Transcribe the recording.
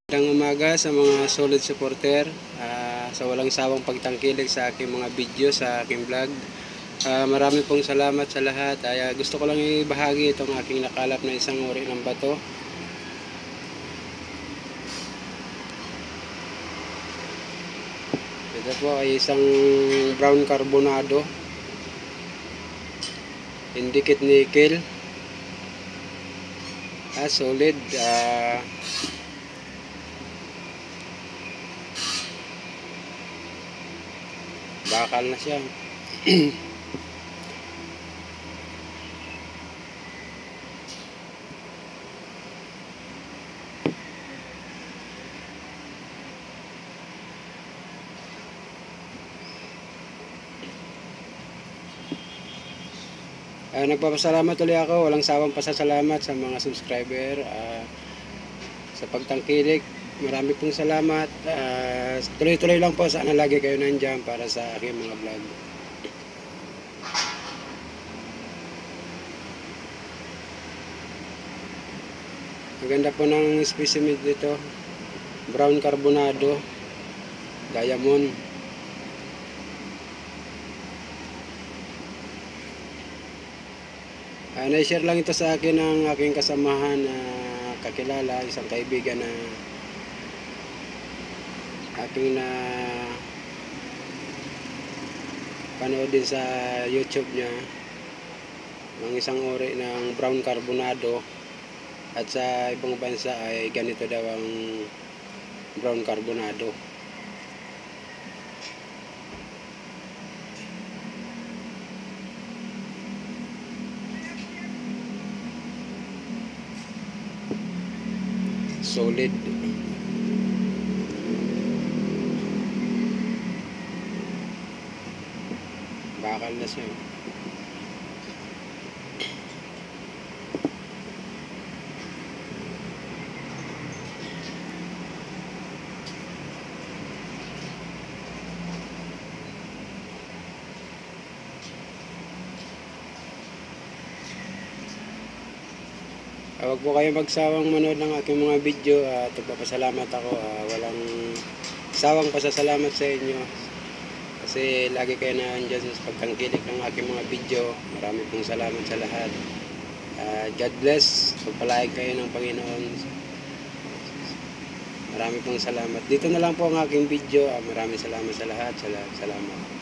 Magandang umaga sa mga solid supporter, sa walang sawang pagtangkilik sa aking mga video, sa aking vlog. Marami pong salamat sa lahat. Gusto ko lang ibahagi itong aking nakalap na isang uri ng bato. Ito po ay isang brown carbonado, indikit nickel, solid. Bakal na siya. Nagpapasalamat ulit ako, walang sawang pasasalamat sa mga subscriber, sa pagtangkilik. Marami pong salamat. Tuloy-tuloy lang po, sana lagi kayo nandyan para sa aking mga vlog. Maganda po ng specimen dito, brown carbonado, diamond. Na-share lang ito sa akin ng aking kasamahan na kakilala, isang kaibigan na aking na panood din sa YouTube niya, ng isang uri ng brown carbonado, at sa ibang bansa ay ganito daw ang brown carbonado. Solid. Bakal na siya. Huwag po kayo magsawang manood ng aking mga video, at nagpapasalamat ako. Walang sawang pasasalamat sa inyo kasi lagi kayo nandiyan sa pagtangkilik ng aking mga video. Marami pong salamat sa lahat. God bless, pagpalain kayo ng Panginoon. Marami pong salamat. Dito na lang po ang aking video. Maraming salamat sa lahat. Salamat.